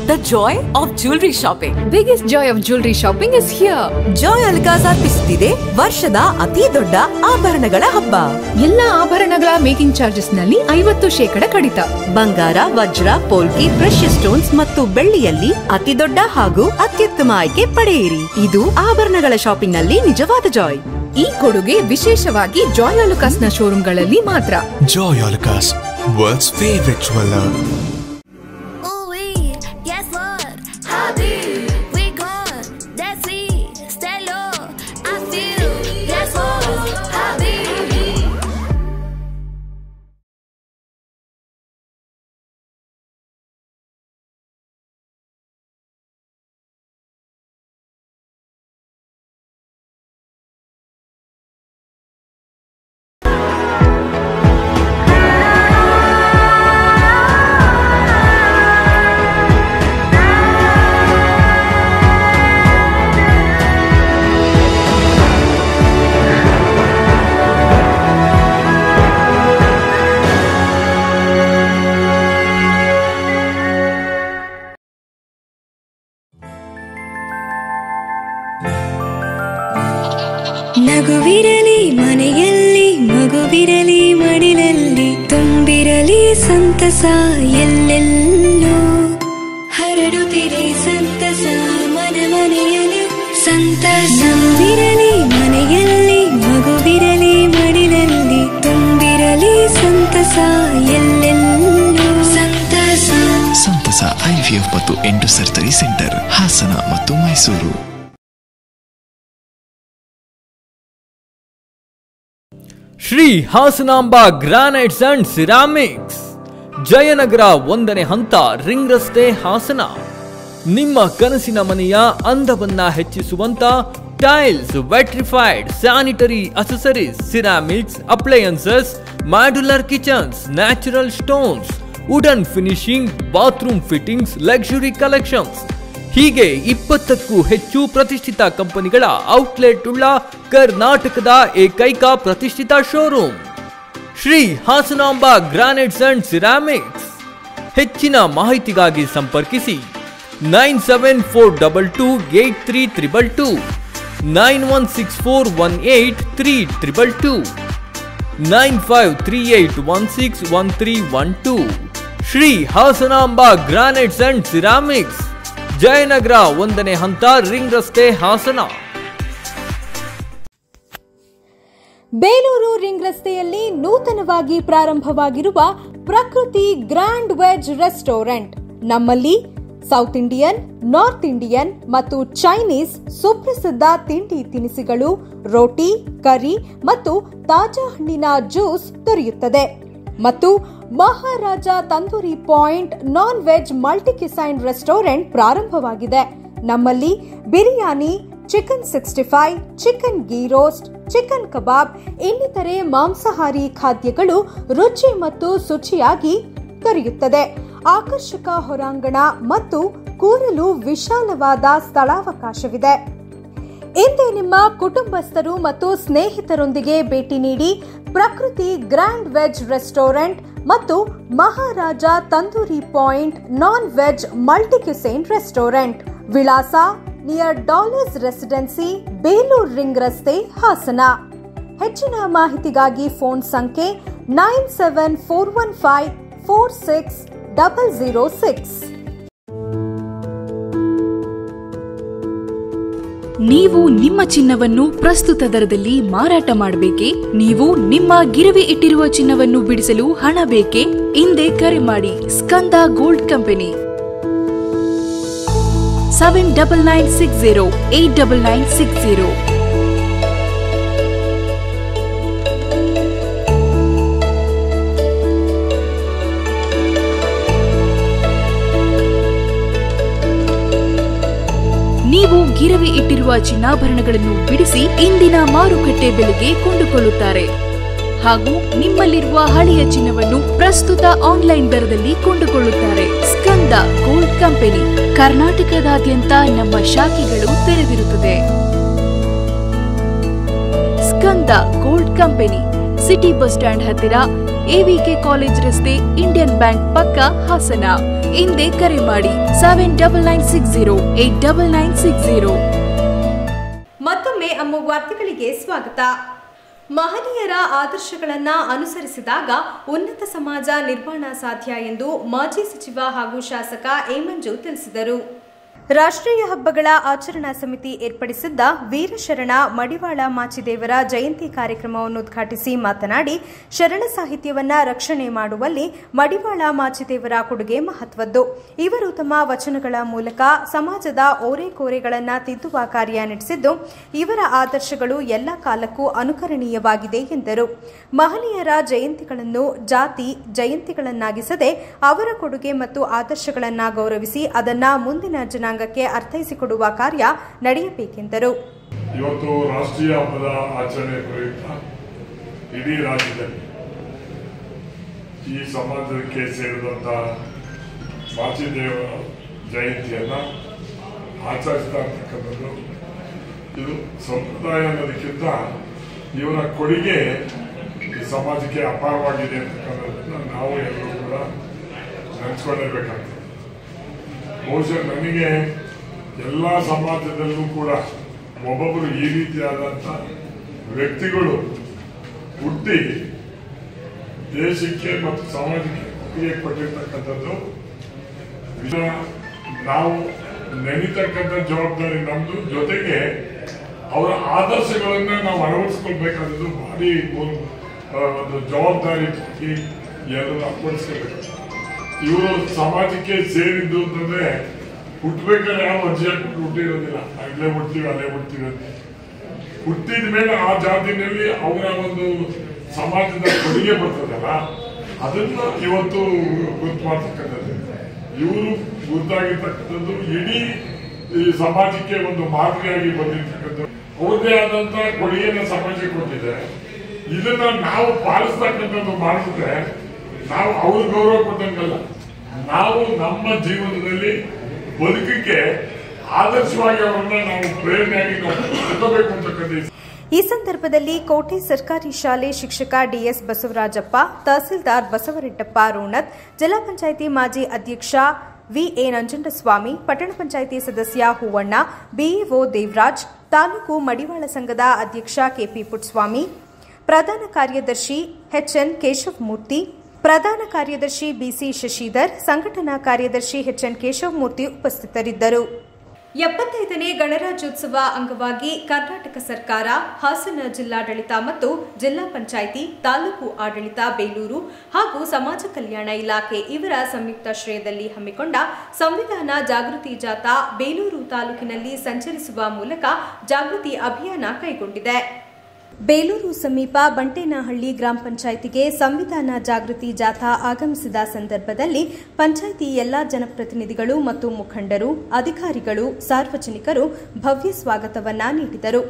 The joy of jewelry shopping. Biggest joy of jewelry shopping is here. Joy Alucas ಅರ್ಪಿಸುತ್ತಿದೆ ವರ್ಷದ ಅತಿ ದೊಡ್ಡ ಆಭರಣಗಳ ಹಬ್ಬ. ಎಲ್ಲ ಆಭರಣಗಳ ಮೇಕಿಂಗ್ ಚಾರ್ಜಸ್ ನಲ್ಲಿ 50% ಕಡಿತ. ಬಂಗಾರ, ವಜ್ರ, ಪೋಲ್ಕಿ, ಪ್ರೆಷಿಯಸ್ ಸ್ಟೋನ್ಸ್ ಮತ್ತು ಬೆಳ್ಳಿಯಲ್ಲಿ ಅತಿ ದೊಡ್ಡ ಹಾಗೂ ಅತ್ಯುತ್ತಮ ಆಯ್ಕೆ ಪಡೆಯಿರಿ. ಇದು ಆಭರಣಗಳ ಶಾಪಿಂಗ್ ನಲ್ಲಿ ನಿಜವಾದ ಜಾಯ್. ಈ ಕೊಡುಗೆ ವಿಶೇಷವಾಗಿ ಜಾಯ್ ಅಲುಕಾಸ್ ನ ಶೋರೂಮ್ಗಳಲ್ಲಿ ಮಾತ್ರ. Joy Alucas, world's favorite jeweler. Stay low, I feel, guess what? ಸಂತಸ ಎಲ್ಲೆಲ್ಲೂ ಹರಡುತ್ತಿದೆ ಸಂತಸ ಮನ ಮನೆಯಲ್ಲಿ ಸಂತಸವಿರಲಿ ಮನೆಯಲ್ಲಿ ಮಗುವಿರಲಿ ಮಡಿಲಲ್ಲಿ ತುಂಬಿರಲಿ ಸಂತಸ ಎಲ್ಲೆಲ್ಲೂ ಸಂತಸ. ಸಂತಸ IVF ಮತ್ತು ಎಂಟು ಸರ್ಜರಿ ಸೆಂಟರ್, ಹಾಸನ ಮತ್ತು Mysuru. Shri Hasanamba granites and ceramics, Jayanagar 1ನೇ ಹಂತ, ರಿಂಗ್ ರಸ್ತೆ, ಹಾಸನ. ನಿಮ್ಮ ಕನಸಿನ ಮನೆಯ ಅಂದವನ್ನ ಹೆಚ್ಚಿಸುವಂತ tiles, vitrified sanitary accessories, ceramics, appliances, modular kitchens, natural stones, wooden finishing, bathroom fittings, luxury collections ಹೀಗೆ 20ಕ್ಕೂ ಹೆಚ್ಚು ಪ್ರತಿಷ್ಠಿತ ಕಂಪನಿಗಳ ಔಟ್ಲೆಟ್ ಉಳ್ಳ ಕರ್ನಾಟಕದ ಏಕೈಕ ಪ್ರತಿಷ್ಠಿತ showroom Shri Hasanamba granites and ceramics. ಹೆಚ್ಚಿನ ಮಾಹಿತಿಗಾಗಿ ಸಂಪರ್ಕಿಸಿ 9742283322, 9164183222, 9538161312. Shri Hasanamba granites and ceramics, Jayanagar 1ನೇ ಹಂತ, ರಿಂಗ್ ರಸ್ತೆ, ಹಾಸನ. ಬೇಲೂರು ರಿಂಗ್ ರಸ್ತೆಯಲ್ಲಿ ನೂತನವಾಗಿ ಪ್ರಾರಂಭವಾಗಿರುವ ಪ್ರಕೃತಿ ಗ್ರ್ಯಾಂಡ್ ವೆಜ್ ರೆಸ್ಟೋರೆಂಟ್. ನಮ್ಮಲ್ಲಿ ಸೌತ್ ಇಂಡಿಯನ್, ನಾರ್ತ್ ಇಂಡಿಯನ್ ಮತ್ತು ಚೈನೀಸ್ ಸುಪ್ರಸಿದ್ಧ ತಿಂಡಿ ತಿನಿಸುಗಳು, ರೋಟಿ, ಕರಿ ಮತ್ತು ತಾಜಾ ಹಣ್ಣಿನ ಜ್ಯೂಸ್ ದೊರೆಯುತ್ತದೆ. ಮತ್ತು Maharaja tandoori point non veg multi cuisine restaurant ಪ್ರಾರಂಭವಾಗಿದೆ. ನಮ್ಮಲ್ಲಿ biryani, chicken 65, chicken ghee roast, chicken kebab ಇನ್ನಿತರೆ ಮಾಂಸಾಹಾರಿ ಖಾದ್ಯಗಳು ರುಚಿ ಮತ್ತು ಶುಚಿಯಾಗಿ ದೊರೆಯುತ್ತದೆ. ಆಕರ್ಷಕ ಹೊರಾಂಗಣ ಮತ್ತು ಕೂರಲು ವಿಶಾಲವಾದ ಸ್ಥಳಾವಕಾಶವಿದೆ. ಇಂದೇ ನಿಮ್ಮ ಕುಟುಂಬಸ್ಥರು ಮತ್ತು ಸ್ನೇಹಿತರೊಂದಿಗೆ ಭೇಟಿ ನೀಡಿ ಪ್ರಕೃತಿ ಗ್ರ್ಯಾಂಡ್ ವೆಜ್ ರೆಸ್ಟೋರೆಂಟ್ ಮತ್ತು Maharaja tandoori point non veg multi cuisine restaurant. ವಿಳಾಸ near dollars residency, Belur ring ರಸ್ತೆ, ಹಾಸನ. ಹೆಚ್ಚಿನ ಮಾಹಿತಿಗಾಗಿ ಫೋನ್ ಸಂಖ್ಯೆ 9741546006. ನೀವು ನಿಮ್ಮ ಚಿನ್ನವನ್ನು ಪ್ರಸ್ತುತ ದರದಲ್ಲಿ ಮಾರಾಟ ಮಾಡಬೇಕೇ? ನೀವು ನಿಮ್ಮ ಗಿರವಿ ಇಟ್ಟಿರುವ ಚಿನ್ನವನ್ನು ಬಿಡಿಸಲು ಹಣ ಬೇಕೇ? ಹಿಂದೆ ಕರೆ ಮಾಡಿ ಸ್ಕಂದ ಗೋಲ್ಡ್ ಕಂಪನಿ 7996089960. ನೀವು ಗಿರವಿ ಇಟ್ಟಿರುವ ಚಿನ್ನಾಭರಣಗಳನ್ನು ಬಿಡಿಸಿ ಇಂದಿನ ಮಾರುಕಟ್ಟೆ ಬೆಲೆಗೆ ಕೊಂಡುಕೊಳ್ಳುತ್ತಾರೆ ಹಾಗೂ ನಿಮ್ಮಲ್ಲಿರುವ ಹಳೆಯ ಚಿನ್ನವನ್ನು ಪ್ರಸ್ತುತ ಆನ್ಲೈನ್ ದರದಲ್ಲಿ ಕೊಂಡುಕೊಳ್ಳುತ್ತಾರೆ. ಸ್ಕಂದ ಗೋಲ್ಡ್ ಕಂಪನಿ ಕರ್ನಾಟಕದಾದ್ಯಂತ ನಮ್ಮ ಶಾಖೆಗಳು ತೆರೆದಿರುತ್ತದೆ. Skanda gold company city bus stand ಹತ್ತಿರ, AVK ಕಾಲೇಜ್ ರಸ್ತೆ, ಇಂಡಿಯನ್ ಬ್ಯಾಂಕ್ ಪಕ್ಕ, ಹಾಸನ. ಹಿಂದೆ ಕರೆ ಮಾಡಿ 7996089960. ಮತ್ತೊಮ್ಮೆ ಅಮ್ಮ ವಾರ್ತೆಗಳಿಗೆ ಸ್ವಾಗತ. ಮಹನೀಯರ ಆದರ್ಶಗಳನ್ನು ಅನುಸರಿಸಿದಾಗ ಉನ್ನತ ಸಮಾಜ ನಿರ್ಮಾಣ ಸಾಧ್ಯ ಎಂದು ಮಾಜಿ ಸಚಿವ ಹಾಗೂ ಶಾಸಕ ಎ ಮಂಜು ತಿಳಿಸಿದರು. ರಾಷ್ಟ್ರೀಯ ಹಬ್ಬಗಳ ಆಚರಣಾ ಸಮಿತಿ ಏರ್ಪಡಿಸಿದ್ದ ವೀರಶರಣ ಮಡಿವಾಳ ಮಾಚಿದೇವರ ಜಯಂತಿ ಕಾರ್ಯಕ್ರಮವನ್ನು ಉದ್ಘಾಟಿಸಿ ಮಾತನಾಡಿ, ಶರಣ ಸಾಹಿತ್ಯವನ್ನು ರಕ್ಷಣೆ ಮಾಡುವಲ್ಲಿ ಮಡಿವಾಳ ಮಾಚಿದೇವರ ಕೊಡುಗೆ ಮಹತ್ವದ್ದು. ಇವರು ತಮ್ಮ ವಚನಗಳ ಮೂಲಕ ಸಮಾಜದ ಓರೆಕೋರೆಗಳನ್ನು ತಿದ್ದುವ ಕಾರ್ಯ ನಡೆಸಿದ್ದು, ಇವರ ಆದರ್ಶಗಳು ಎಲ್ಲ ಕಾಲಕ್ಕೂ ಅನುಕರಣೀಯವಾಗಿದೆ ಎಂದರು. ಮಹನೀಯರ ಜಯಂತಿಗಳನ್ನು ಜಾತಿ ಜಯಂತಿಗಳನ್ನಾಗಿಸದೆ ಅವರ ಕೊಡುಗೆ ಮತ್ತು ಆದರ್ಶಗಳನ್ನು ಗೌರವಿಸಿ ಅದನ್ನು ಮುಂದಿನ ಜನಾಂಗಕ್ಕೆ ಅರ್ಥೈಸಿಕೊಡುವ ಕಾರ್ಯ ನಡೆಯಬೇಕೆಂದರು. ಇವತ್ತು ರಾಷ್ಟ್ರೀಯ ಹಬ್ಬದ ಆಚರಣೆ ಪ್ರಯುಕ್ತ ಇಡೀ ರಾಜ್ಯದಲ್ಲಿ ಈ ಸಮಾಜಕ್ಕೆ ಸೇರಿದಂತಹ ಮಾಚಿದೇವರ ಜಯಂತಿಯನ್ನ ಆಚರಿಸ್ತಾ ಇರ್ತಕ್ಕಂಥದ್ದು ಇದು ಸಂಪ್ರದಾಯ ಅನ್ನೋದಕ್ಕಿಂತ ಇವರ ಕೊಡುಗೆ ಈ ಸಮಾಜಕ್ಕೆ ಅಪಾರವಾಗಿದೆ ಅಂತಕ್ಕಂಥದ್ದನ್ನು ನಾವು ಎಲ್ಲರೂ ಕೂಡ ನೆನೆಸ್ಕೊಂಡಿರ್ಬೇಕಾಗ್ತದೆ. ಬಹುಶಃ ನನಗೆ ಎಲ್ಲ ಸಮಾಜದಲ್ಲೂ ಕೂಡ ಒಬ್ಬೊಬ್ಬರು ಈ ರೀತಿಯಾದಂಥ ವ್ಯಕ್ತಿಗಳು ಹುಟ್ಟಿ ದೇಶಕ್ಕೆ ಮತ್ತು ಸಮಾಜಕ್ಕೆ ಒಪ್ಪಿಗೆ ಕೊಟ್ಟಿರ್ತಕ್ಕಂಥದ್ದು. ನಾವು ನೆನೀತಕ್ಕಂಥ ಜವಾಬ್ದಾರಿ ನಮ್ದು. ಜೊತೆಗೆ ಅವರ ಆದರ್ಶಗಳನ್ನ ನಾವು ಅಳವಡಿಸ್ಕೊಳ್ಬೇಕಾದದ್ದು ಭಾರಿ ಒಂದು ಜವಾಬ್ದಾರಿ ಎಲ್ಲರೂ ಅಳವಡಿಸ್ಕೋಬೇಕು. ಇವರು ಸಮಾಜಕ್ಕೆ ಸೇರಿದ್ದು ಅಂತಂದ್ರೆ ಹುಟ್ಟಬೇಕಾದ್ರೆ ಯಾವ ಅರ್ಜಿ ಹಾಕ್ಬಿಟ್ಟು ಹುಟ್ಟಿರೋದಿಲ್ಲ. ಇಲ್ಲೇ ಹುಡ್ತೀವಿ ಅಲ್ಲೇ ಹುಡ್ತೀವಿ ಅಂತ ಹುಟ್ಟಿದ ಮೇಲೆ ಆ ಜಾತಿನಲ್ಲಿ ಅವರ ಒಂದು ಸಮಾಜದ ಕೊಡುಗೆ ಬರ್ತದಲ್ಲ, ಅದನ್ನ ಇವತ್ತು ಗುರ್ತು ಮಾಡ್ತಕ್ಕಂಥದ್ದು. ಇವರು ಗುರ್ತಾಗಿರ್ತಕ್ಕಂಥದ್ದು ಇಡೀ ಈ ಸಮಾಜಕ್ಕೆ ಒಂದು ಮಾದರಿಯಾಗಿ ಬಂದಿರ್ತಕ್ಕಂಥದ್ದು. ಅವ್ರದೇ ಆದಂತ ಕೊಡುಗೆನ ಸಮಾಜಕ್ಕೆ ಕೊಟ್ಟಿದ್ದಾರೆ. ಇದನ್ನ ನಾವು ಪಾಲಿಸ್ತಕ್ಕಂಥದ್ದು ಮಾಡಿದ್ರೆ ನಾವು ಅವ್ರ ಗೌರವ ಕೊಟ್ಟಂಗಲ್ಲ, ನಾವು ನಮ್ಮ ಜೀವನದಲ್ಲಿ ಬದುಕಕ್ಕೆ ಆದರ್ಶವಾಗಿ ಅವರನ್ನ ನಾವು ಪ್ರೇರಣೆಯಾಗಿ ತಗೋಬೇಕು ಅಂತಕ್ಕಂಥ. ಈ ಸಂದರ್ಭದಲ್ಲಿ ಕೋಟೆ ಸರ್ಕಾರಿ ಶಾಲೆ ಶಿಕ್ಷಕ ಡಿಎಸ್ ಬಸವರಾಜಪ್ಪ, ತಹಸೀಲ್ದಾರ್ ಬಸವರೆಡ್ಡಪ್ಪ ರೋಣತ್, ಜಿಲ್ಲಾ ಪಂಚಾಯಿತಿ ಮಾಜಿ ಅಧ್ಯಕ್ಷ ವಿಎ ನಂಜುಂಡಸ್ವಾಮಿ, ಪಟ್ಟಣ ಪಂಚಾಯಿತಿ ಸದಸ್ಯ ಹೂವಣ್ಣ, ಬಿಇಒ ದೇವರಾಜ್, ತಾಲೂಕು ಮಡಿವಾಳ ಸಂಘದ ಅಧ್ಯಕ್ಷ ಕೆಪಿ ಪುಟ್ಟಸ್ವಾಮಿ, ಪ್ರಧಾನ ಕಾರ್ಯದರ್ಶಿ ಎಚ್ಎನ್ ಕೇಶವಮೂರ್ತಿ, ಪ್ರಧಾನ ಕಾರ್ಯದರ್ಶಿ ಬಿಸಿ ಶಶಿಧರ್, ಸಂಘಟನಾ ಕಾರ್ಯದರ್ಶಿ ಎಚ್ಎನ್ ಕೇಶವಮೂರ್ತಿ ಉಪಸ್ಥಿತರಿದ್ದರು. 75ನೇ ಗಣರಾಜ್ಯೋತ್ಸವ ಅಂಗವಾಗಿ ಕರ್ನಾಟಕ ಸರ್ಕಾರ, ಹಾಸನ ಜಿಲ್ಲಾಡಳಿತ ಮತ್ತು ಜಿಲ್ಲಾ ಪಂಚಾಯಿತಿ, ತಾಲೂಕು ಆಡಳಿತ ಬೇಲೂರು ಹಾಗೂ ಸಮಾಜ ಕಲ್ಯಾಣ ಇಲಾಖೆ ಇವರ ಸಂಯುಕ್ತಾಶ್ರಯದಲ್ಲಿ ಹಮ್ಮಿಕೊಂಡ ಸಂವಿಧಾನ ಜಾಗೃತಿ ಜಾಥಾ ಬೇಲೂರು ತಾಲೂಕಿನಲ್ಲಿ ಸಂಚರಿಸುವ ಮೂಲಕ ಜಾಗೃತಿ ಅಭಿಯಾನ ಕೈಗೊಂಡಿದೆ. ಬೇಲೂರು ಸಮೀಪ ಬಂಟೇನಹಳ್ಳಿ ಗ್ರಾಮ ಪಂಚಾಯಿತಿಗೆ ಸಂವಿಧಾನ ಜಾಗೃತಿ ಜಾಥಾ ಆಗಮಿಸಿದ ಸಂದರ್ಭದಲ್ಲಿ ಪಂಚಾಯಿತಿ ಎಲ್ಲಾ ಜನಪ್ರತಿನಿಧಿಗಳು ಮತ್ತು ಮುಖಂಡರು, ಅಧಿಕಾರಿಗಳು, ಸಾರ್ವಜನಿಕರು ಭವ್ಯ ಸ್ವಾಗತವನ್ನ ನೀಡಿದರು.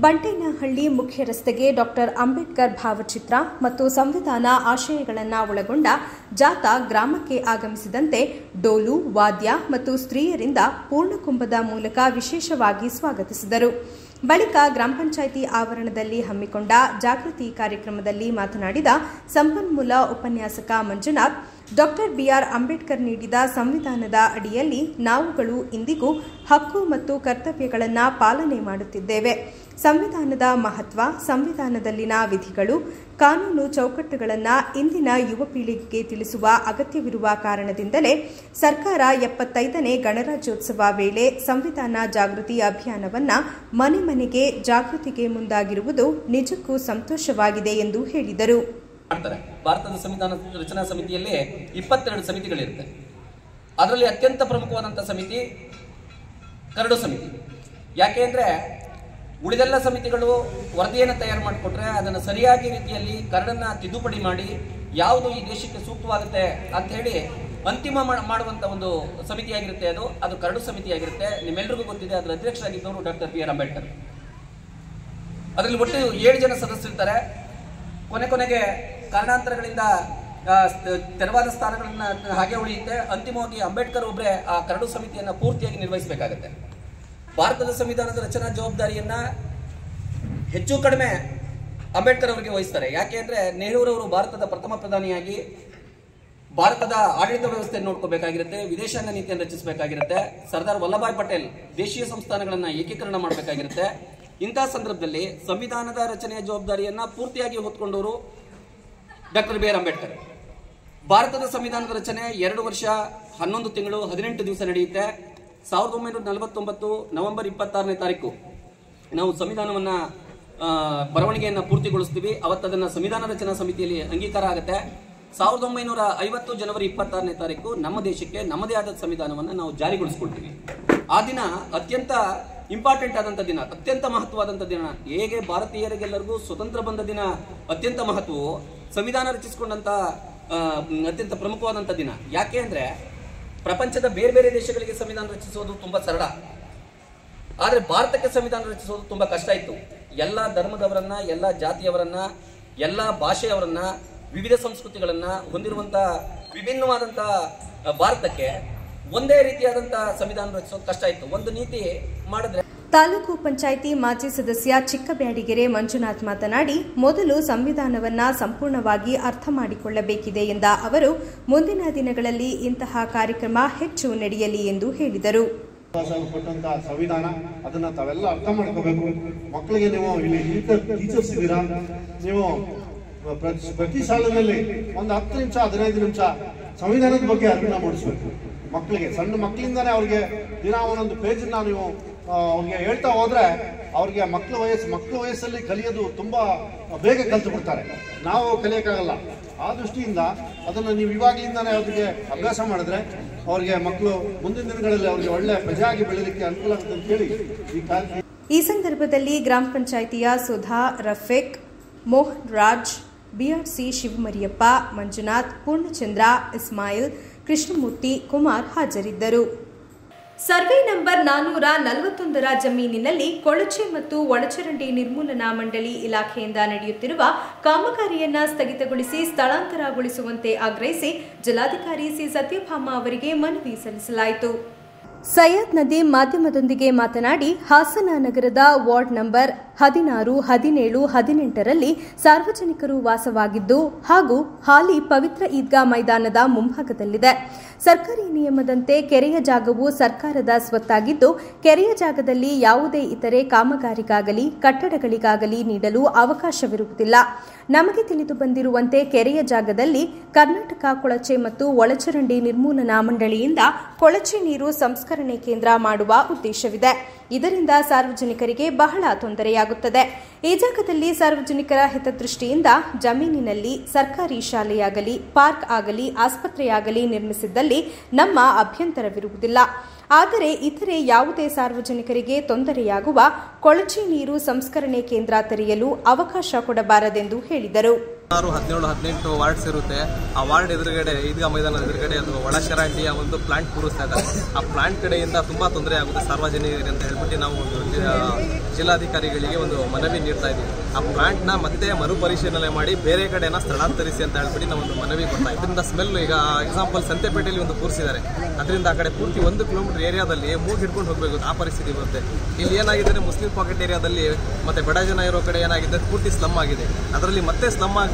ಬಂಟೇನಹಳ್ಳಿ ಮುಖ್ಯ ರಸ್ತೆಗೆ ಡಾ ಅಂಬೇಡ್ಕರ್ ಭಾವಚಿತ್ರ ಮತ್ತು ಸಂವಿಧಾನ ಆಶಯಗಳನ್ನು ಒಳಗೊಂಡ ಜಾಥಾ ಗ್ರಾಮಕ್ಕೆ ಆಗಮಿಸಿದಂತೆ ಡೋಲು, ವಾದ್ಯ ಮತ್ತು ಸ್ತ್ರೀಯರಿಂದ ಪೂರ್ಣಕುಂಭದ ಮೂಲಕ ವಿಶೇಷವಾಗಿ ಸ್ವಾಗತಿಸಿದರು. ಬಳಿಕ ಗ್ರಾಮ ಪಂಚಾಯಿತಿ ಆವರಣದಲ್ಲಿ ಹಮ್ಮಿಕೊಂಡ ಜಾಗೃತಿ ಕಾರ್ಯಕ್ರಮದಲ್ಲಿ ಮಾತನಾಡಿದ ಸಂಪನ್ಮೂಲ ಉಪನ್ಯಾಸಕ ಮಂಜುನಾಥ್, ಡಾ ಬಿಆರ್ ಅಂಬೇಡ್ಕರ್ ನೀಡಿದ ಸಂವಿಧಾನದ ಅಡಿಯಲ್ಲಿ ನಾವುಗಳು ಇಂದಿಗೂ ಹಕ್ಕು ಮತ್ತು ಕರ್ತವ್ಯಗಳನ್ನು ಪಾಲನೆ ಮಾಡುತ್ತಿದ್ದೇವೆ. ಸಂವಿಧಾನದ ಮಹತ್ವ, ಸಂವಿಧಾನದಲ್ಲಿನ ವಿಧಿಗಳು, ಕಾನೂನು ಚೌಕಟ್ಟುಗಳನ್ನು ಇಂದಿನ ಯುವ ಪೀಳಿಗೆಗೆ ತಿಳಿಸುವ ಅಗತ್ಯವಿರುವ ಕಾರಣದಿಂದಲೇ ಸರ್ಕಾರ 75ನೇ ಗಣರಾಜ್ಯೋತ್ಸವ ವೇಳೆ ಸಂವಿಧಾನ ಜಾಗೃತಿ ಅಭಿಯಾನವನ್ನು ಮನೆ ಮನೆಗೆ ಜಾಗೃತಿಗೆ ಮುಂದಾಗಿರುವುದು ನಿಜಕ್ಕೂ ಸಂತೋಷವಾಗಿದೆ ಎಂದು ಹೇಳಿದರು. ಭಾರತದ ಸಂವಿಧಾನ ರಚನಾ ಸಮಿತಿಯಲ್ಲಿ 22 ಸಮಿತಿಗಳಿರುತ್ತೆ. ಅದರಲ್ಲಿ ಅತ್ಯಂತ ಪ್ರಮುಖವಾದಂತಹ ಸಮಿತಿ ಕರಡು ಸಮಿತಿ. ಯಾಕೆ ಅಂದ್ರೆ ಉಳಿದೆಲ್ಲ ಸಮಿತಿಗಳು ವರದಿಯನ್ನು ತಯಾರು ಮಾಡಿಕೊಟ್ರೆ ಅದನ್ನು ಸರಿಯಾಗಿ ರೀತಿಯಲ್ಲಿ ಕರಡನ್ನ ತಿದ್ದುಪಡಿ ಮಾಡಿ ಯಾವುದು ಈ ದೇಶಕ್ಕೆ ಸೂಕ್ತವಾಗುತ್ತೆ ಅಂತ ಹೇಳಿ ಅಂತಿಮ ಮಾಡುವಂತ ಒಂದು ಸಮಿತಿಯಾಗಿರುತ್ತೆ. ಅದು ಕರಡು ಸಮಿತಿಯಾಗಿರುತ್ತೆ. ನಿಮ್ಮೆಲ್ಲರಿಗೂ ಗೊತ್ತಿದೆ, ಅದರ ಅಧ್ಯಕ್ಷರಾಗಿದ್ದವರು ಡಾಕ್ಟರ್ ಬಿ ಆರ್ ಅಂಬೇಡ್ಕರ್. ಅದರಲ್ಲಿ ಒಟ್ಟು 7 ಜನ ಸದಸ್ಯರಿರ್ತಾರೆ. ಕೊನೆಗೆ ಕಾರಣಾಂತರಗಳಿಂದ ತೆರವಾದ ಸ್ಥಾನಗಳನ್ನ ಹಾಗೆ ಉಳಿಯುತ್ತೆ. ಅಂತಿಮವಾಗಿ ಅಂಬೇಡ್ಕರ್ ಒಬ್ಬರೇ ಆ ಕರಡು ಸಮಿತಿಯನ್ನ ಪೂರ್ತಿಯಾಗಿ ನಿರ್ವಹಿಸಬೇಕಾಗುತ್ತೆ. ಭಾರತದ ಸಂವಿಧಾನದ ರಚನಾ ಜವಾಬ್ದಾರಿಯನ್ನ ಹೆಚ್ಚು ಕಡಿಮೆ ಅಂಬೇಡ್ಕರ್ ಅವರಿಗೆ ವಹಿಸ್ತಾರೆ. ಯಾಕೆ ಅಂದ್ರೆ ನೆಹರೂರವರು ಭಾರತದ ಪ್ರಥಮ ಪ್ರಧಾನಿಯಾಗಿ ಭಾರತದ ಆಡಳಿತ ವ್ಯವಸ್ಥೆಯನ್ನು ನೋಡ್ಕೋಬೇಕಾಗಿರುತ್ತೆ, ವಿದೇಶಾಂಗ ನೀತಿಯನ್ನು ರಚಿಸಬೇಕಾಗಿರುತ್ತೆ, ಸರ್ದಾರ್ ವಲ್ಲಭಾಯ್ ಪಟೇಲ್ ದೇಶೀಯ ಸಂಸ್ಥಾನಗಳನ್ನ ಏಕೀಕರಣ ಮಾಡಬೇಕಾಗಿರುತ್ತೆ. ಇಂತಹ ಸಂದರ್ಭದಲ್ಲಿ ಸಂವಿಧಾನದ ರಚನೆಯ ಜವಾಬ್ದಾರಿಯನ್ನ ಪೂರ್ತಿಯಾಗಿ ಹೊತ್ಕೊಂಡವರು ಡಾಕ್ಟರ್ ಬಿ ಆರ್ ಅಂಬೇಡ್ಕರ್. ಭಾರತದ ಸಂವಿಧಾನದ ರಚನೆ 2 ವರ್ಷ 11 ತಿಂಗಳು 18 ದಿವಸ ನಡೆಯುತ್ತೆ. 1949 ನವೆಂಬರ್ 26ನೇ ತಾರೀಕು ನಾವು ಸಂವಿಧಾನವನ್ನ ಬರವಣಿಗೆಯನ್ನ ಪೂರ್ತಿಗೊಳಿಸ್ತೀವಿ. ಅವತ್ತದನ್ನ ಸಂವಿಧಾನ ರಚನಾ ಸಮಿತಿಯಲ್ಲಿ ಅಂಗೀಕಾರ ಆಗುತ್ತೆ. 1950 ಜನವರಿ 26ನೇ ತಾರೀಕು ನಮ್ಮ ದೇಶಕ್ಕೆ ನಮ್ಮದೇ ಆದ ಸಂವಿಧಾನವನ್ನ ನಾವು ಜಾರಿಗೊಳಿಸ್ಕೊಳ್ತೀವಿ. ಆ ದಿನ ಅತ್ಯಂತ ಇಂಪಾರ್ಟೆಂಟ್ ಆದಂತ ದಿನ, ಅತ್ಯಂತ ಮಹತ್ವವಾದಂತ ದಿನ. ಹೇಗೆ ಭಾರತೀಯರಿಗೆಲ್ಲರಿಗೂ ಸ್ವತಂತ್ರ ಬಂದ ದಿನ ಅತ್ಯಂತ ಮಹತ್ವವು, ಸಂವಿಧಾನ ರಚಿಸಿಕೊಂಡಂತ ಅತ್ಯಂತ ಪ್ರಮುಖವಾದಂತ ದಿನ. ಯಾಕೆ ಅಂದ್ರೆ ಪ್ರಪಂಚದ ಬೇರೆ ಬೇರೆ ದೇಶಗಳಿಗೆ ಸಂವಿಧಾನ ರಚಿಸೋದು ತುಂಬಾ ಸರಳ, ಆದ್ರೆ ಭಾರತಕ್ಕೆ ಸಂವಿಧಾನ ರಚಿಸೋದು ತುಂಬಾ ಕಷ್ಟ ಇತ್ತು. ಎಲ್ಲ ಧರ್ಮದವರನ್ನ, ಎಲ್ಲ ಜಾತಿಯವರನ್ನ, ಎಲ್ಲ ಭಾಷೆಯವರನ್ನ, ವಿವಿಧ ಸಂಸ್ಕೃತಿಗಳನ್ನ ಹೊಂದಿರುವಂತ ವಿಭಿನ್ನವಾದಂತ ಭಾರತಕ್ಕೆ ಒಂದೇ ರೀತಿಯಾದಂತ ಸಂವಿಧಾನ ರಚಿಸೋದು ಕಷ್ಟ ಇತ್ತು. ಒಂದು ನೀತಿ ಮಾಡಿದ್ರೆ. ತಾಲೂಕು ಪಂಚಾಯಿತಿ ಮಾಜಿ ಸದಸ್ಯ ಚಿಕ್ಕಬ್ಯಾಡಿಗೆರೆ ಮಂಜುನಾಥ್ ಮಾತನಾಡಿ, ಮೊದಲು ಸಂವಿಧಾನವನ್ನ ಸಂಪೂರ್ಣವಾಗಿ ಅರ್ಥ ಮಾಡಿಕೊಳ್ಳಬೇಕಿದೆ ಎಂದ ಅವರು, ಮುಂದಿನ ದಿನಗಳಲ್ಲಿ ಇಂತಹ ಕಾರ್ಯಕ್ರಮ ಹೆಚ್ಚು ನಡೆಯಲಿ ಎಂದು ಹೇಳಿದರು. ಕೊಟ್ಟಂತಹ ಸಂವಿಧಾನ ಅದನ್ನ ತಾವೆಲ್ಲ ಅರ್ಥ ಮಾಡ್ಕೋಬೇಕು. ಮಕ್ಕಳಿಗೆ ನೀವು ಇಲ್ಲಿ ಟೀಚರ್ಸ್ ಇದ್ದೀರಾ, ನೀವು ಪ್ರತಿ ಶಾಲೆಯಲ್ಲಿ ಒಂದು 10 ನಿಮಿಷ 15 ನಿಮಿಷ ಸಂವಿಧಾನದ ಬಗ್ಗೆ ಅರಿವಿನ ಮೂಡಿಸ್ಬೇಕು. ಮಕ್ಕಳಿಗೆ, ಸಣ್ಣ ಮಕ್ಕಳಿಂದಾನೇ ಅವ್ರಿಗೆ ದಿನ ಒಂದೊಂದು ಪೇಜನ್ನ ನೀವು ಅವ್ರಿಗೆ ಹೇಳ್ತಾ ಹೋದ್ರೆ ಅವ್ರಿಗೆ ಮಕ್ಕಳ ವಯಸ್ಸಲ್ಲಿ ಕಲಿಯೋದು ತುಂಬಾ ಬೇಗ ಕಲ್ತು ಬಿಡ್ತಾರೆ. ನಾವು ಕಲಿಯೋಕ್ಕಾಗಲ್ಲ. ಆ ದೃಷ್ಟಿಯಿಂದ ಅದನ್ನು ನೀವು ಇವಾಗಲಿಂದಾನೇ ಅವ್ರಿಗೆ ಅಭ್ಯಾಸ ಮಾಡಿದ್ರೆ ಅವ್ರಿಗೆ ಮಕ್ಕಳು ಮುಂದಿನ ದಿನಗಳಲ್ಲಿ ಅವ್ರಿಗೆ ಒಳ್ಳೆ ಪ್ರಜೆಯಾಗಿ ಬೆಳೀಲಿಕ್ಕೆ ಅನುಕೂಲ ಆಗುತ್ತೆ ಅಂತ ಹೇಳಿ ಈ ಸಂದರ್ಭದಲ್ಲಿ ಗ್ರಾಮ ಪಂಚಾಯಿತಿಯ ಸುಧಾ, ರಫೀಕ್, ಮೋಹನ್ ರಾಜ್, ಬಿಆರ್ಸಿ ಶಿವಮರಿಯಪ್ಪ, ಮಂಜುನಾಥ್, ಪೂರ್ಣಚಂದ್ರ, ಇಸ್ಮಾಯಿಲ್, ಕೃಷ್ಣಮೂರ್ತಿ, ಕುಮಾರ್ ಹಾಜರಿದ್ದರು. ಸರ್ವೆ ನಂಬರ್ 441ರ ಜಮೀನಿನಲ್ಲಿ ಕೊಳಚೆ ಮತ್ತು ಒಳಚರಂಡಿ ನಿರ್ಮೂಲನಾ ಮಂಡಳಿ ಇಲಾಖೆಯಿಂದ ನಡೆಯುತ್ತಿರುವ ಕಾಮಗಾರಿಯನ್ನ ಸ್ಥಗಿತಗೊಳಿಸಿ ಸ್ಥಳಾಂತರಗೊಳಿಸುವಂತೆ ಆಗ್ರಹಿಸಿ ಜಿಲ್ಲಾಧಿಕಾರಿ ಸಿ ಸತ್ಯಭಾಮ ಅವರಿಗೆ ಮನವಿ ಸಲ್ಲಿಸಲಾಯಿತು. ಸೈಯದ್ ನದೀಂ ಮಾಧ್ಯಮದೊಂದಿಗೆ ಮಾತನಾಡಿ, ಹಾಸನ ನಗರದ ವಾರ್ಡ್ ನಂಬರ್ 16, 17, 18ರಲ್ಲಿ ಸಾರ್ವಜನಿಕರು ವಾಸವಾಗಿದ್ದು ಹಾಗೂ ಹಾಲಿ ಪವಿತ್ರ ಈದ್ಗಾ ಮೈದಾನದ ಮುಂಭಾಗದಲ್ಲಿದೆ. ಸರ್ಕಾರಿ ನಿಯಮದಂತೆ ಕೆರೆಯ ಜಾಗವು ಸರ್ಕಾರದ ಸ್ವತ್ತಾಗಿದ್ದು ಕೆರೆಯ ಜಾಗದಲ್ಲಿ ಯಾವುದೇ ಇತರೆ ಕಾಮಗಾರಿಗಾಗಲಿ ಕಟ್ಟಡಗಳಿಗಾಗಲಿ ನೀಡಲು ಅವಕಾಶವಿರುವುದಿಲ್ಲ. ನಮಗೆ ತಿಳಿದು ಬಂದಿರುವಂತೆ ಕೆರೆಯ ಜಾಗದಲ್ಲಿ ಕರ್ನಾಟಕ ಕೊಳಚೆ ಮತ್ತು ಒಳಚರಂಡಿ ನಿರ್ಮೂಲನಾ ಮಂಡಳಿಯಿಂದ ಕೊಳಚೆ ನೀರು ಸಂಸ್ಕರಣೆ ಕೇಂದ್ರ ಮಾಡುವ ಉದ್ದೇಶವಿದೆ. ಇದರಿಂದ ಸಾರ್ವಜನಿಕರಿಗೆ ಬಹಳ ತೊಂದರೆಯಾಗುತ್ತದೆ. ಈ ಜಾಗದಲ್ಲಿ ಸಾರ್ವಜನಿಕರ ಹಿತದೃಷ್ಟಿಯಿಂದ ಜಮೀನಿನಲ್ಲಿ ಸರ್ಕಾರಿ ಶಾಲೆಯಾಗಲಿ, ಪಾರ್ಕ್ ಆಗಲಿ, ಆಸ್ಪತ್ರೆಯಾಗಲಿ ನಿರ್ಮಿಸಿದ್ದಲ್ಲಿ ನಮ್ಮ ಅಭ್ಯಂತರವಿರುವುದಿಲ್ಲ. ಆದರೆ ಇತರೆ ಯಾವುದೇ ಸಾರ್ವಜನಿಕರಿಗೆ ತೊಂದರೆಯಾಗುವ ಕೊಳಚೆ ನೀರು ಸಂಸ್ಕರಣೆ ಕೇಂದ್ರ ತೆರೆಯಲು ಅವಕಾಶ ಕೊಡಬಾರದೆಂದು ಹೇಳಿದರು. 17, 18 ವಾರ್ಡ್ಸ್ ಇರುತ್ತೆ. ಆ ವಾರ್ಡ್ ಎದುರುಗಡೆ ಈದ್ಗಾ ಮೈದಾನದ ಎದುರುಗಡೆ ಅದು ಒಳಚರಂಡಿಯ ಒಂದು ಪ್ಲಾಂಟ್ ಕೂರಿಸ್ತಾ ಇದ್ದಾರೆ. ಆ ಪ್ಲಾಂಟ್ ಕಡೆಯಿಂದ ತುಂಬಾ ತೊಂದರೆ ಆಗುತ್ತೆ ಸಾರ್ವಜನಿಕರಿಗೆ ಅಂತ ಹೇಳ್ಬಿಟ್ಟು ನಾವು ಜಿಲ್ಲಾಧಿಕಾರಿಗಳಿಗೆ ಒಂದು ಮನವಿ ನೀಡ್ತಾ ಇದ್ದೀವಿ. ಆ ಪ್ಲಾಂಟ್ನ ಮತ್ತೆ ಮರುಪರಿಶೀಲನೆ ಮಾಡಿ ಬೇರೆ ಕಡೆನ ಸ್ಥಳಾಂತರಿಸಿ ಅಂತ ಹೇಳ್ಬಿಟ್ಟು ನಾವು ಒಂದು ಮನವಿ ಕೊಡ್ತಾ ಇದ್ದೀವಿ. ಇದರಿಂದ ಸ್ಮೆಲ್, ಈಗ ಎಕ್ಸಾಂಪಲ್ ಸಂತೆಪೇಟೆಯಲ್ಲಿ ಒಂದು ಕೂರಿಸಿದ್ದಾರೆ, ಅದರಿಂದ ಆ ಕಡೆ ಪೂರ್ತಿ 1 ಕಿಲೋಮೀಟರ್ ಏರಿಯಾದಲ್ಲಿ ಮೂಗು ಹಿಡ್ಕೊಂಡು ಹೋಗಬೇಕು ಆ ಪರಿಸ್ಥಿತಿ ಬರುತ್ತೆ. ಇಲ್ಲಿ ಏನಾಗಿದೆ, ಮುಸ್ಲಿಂ ಪಾಕೆಟ್ ಏರಿಯಾದಲ್ಲಿ ಮತ್ತೆ ಬಡ ಜನ ಇರೋ ಕಡೆ ಏನಾಗಿದೆ, ಪೂರ್ತಿ ಸ್ಲಮ್ ಆಗಿದೆ. ಅದರಲ್ಲಿ ಮತ್ತೆ ಸ್ಲಮ್ ಆಗ್ಬಿಟ್ಟು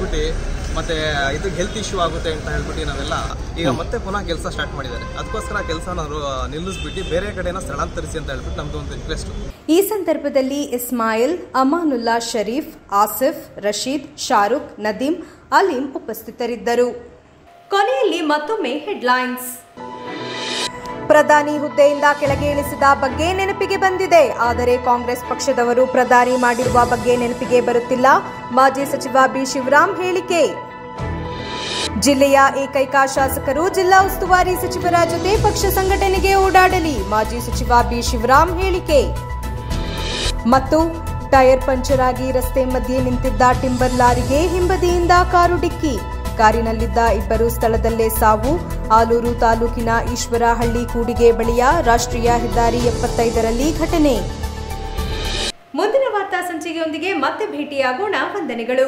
ಮತ್ತೆ ಇದು ಹೆಲ್ತ್ ಇಶ್ಯೂ ಆಗುತ್ತೆ ಅಂತ ಹೇಳ್ಬಿಟ್ಟು ನಾವೆಲ್ಲ ಈಗ ಮತ್ತೆ ಪುನಃ ಕೆಲಸ ಸ್ಟಾರ್ಟ್ ಮಾಡಿದ್ದಾರೆ. ಅದಕ್ಕೋಸ್ಕರ ಕೆಲಸನ ನಿಲ್ಲಿಸ್ಬಿಟ್ಟು ಬೇರೆ ಕಡೆನ ಸ್ಥಳಾಂತರಿಸಿ ಅಂತ ಹೇಳ್ಬಿಟ್ಟು ನಮ್ದು ಒಂದು ರಿಕ್ವೆಸ್ಟ್. ಈ ಸಂದರ್ಭದಲ್ಲಿ ಇಸ್ಮಾಯಿಲ್, ಅಮಾನುಲ್ಲಾ ಶರೀಫ್, ಆಸಿಫ್, ರಶೀದ್, ಶಾರುಖ್, ನದೀಂ, ಅಲೀಂ ಉಪಸ್ಥಿತರಿದ್ದರು. ಕೊನೆಯಲ್ಲಿ ಮತ್ತೊಮ್ಮೆ ಹೆಡ್ಲೈನ್ಸ್. ಪ್ರಧಾನಿ ಹುದ್ದೆಯಿಂದ ಕೆಳಗೆ ಇಳಿಸಿದ ಬಗ್ಗೆ ನೆನಪಿಗೆ ಬಂದಿದೆ, ಆದರೆ ಕಾಂಗ್ರೆಸ್ ಪಕ್ಷದವರು ಪ್ರಧಾನಿ ಮಾಡಿರುವ ಬಗ್ಗೆ ನೆನಪಿಗೆ ಬರುತ್ತಿಲ್ಲ. ಮಾಜಿ ಸಚಿವ ಬಿ ಶಿವರಾಮ್ ಹೇಳಿಕೆ. ಜಿಲ್ಲೆಯ ಏಕೈಕ ಶಾಸಕರು ಜಿಲ್ಲಾ ಉಸ್ತುವಾರಿ ಸಚಿವರ ಜೊತೆ ಪಕ್ಷ ಸಂಘಟನೆಗೆ ಓಡಾಡಲಿ. ಮಾಜಿ ಸಚಿವ ಬಿ ಶಿವರಾಮ್ ಹೇಳಿಕೆ. ಮತ್ತು ಟೈರ್ ಪಂಚರ್ ಆಗಿ ರಸ್ತೆ ಮಧ್ಯೆ ನಿಂತಿದ್ದ ಟಿಂಬರ್ ಲಾರಿಗೆ ಹಿಂಬದಿಯಿಂದ ಕಾರು ಡಿಕ್ಕಿ. ಕಾರಿನಲ್ಲಿದ್ದ 2 ಸ್ಥಳದಲ್ಲೇ ಸಾವು. ಆಲೂರು ತಾಲೂಕಿನ ಈಶ್ವರಹಳ್ಳಿ ಕೂಡಿಗೆ ಬಳಿಯ ರಾಷ್ಟ್ರೀಯ ಹೆದ್ದಾರಿ 75ರಲ್ಲಿ ಘಟನೆ. ಮುಂದಿನ ವಾರ್ತಾ ಸಂಚಿಕೆಯೊಂದಿಗೆ ಮತ್ತೆ ಭೇಟಿಯಾಗೋಣ. ವಂದನೆಗಳು.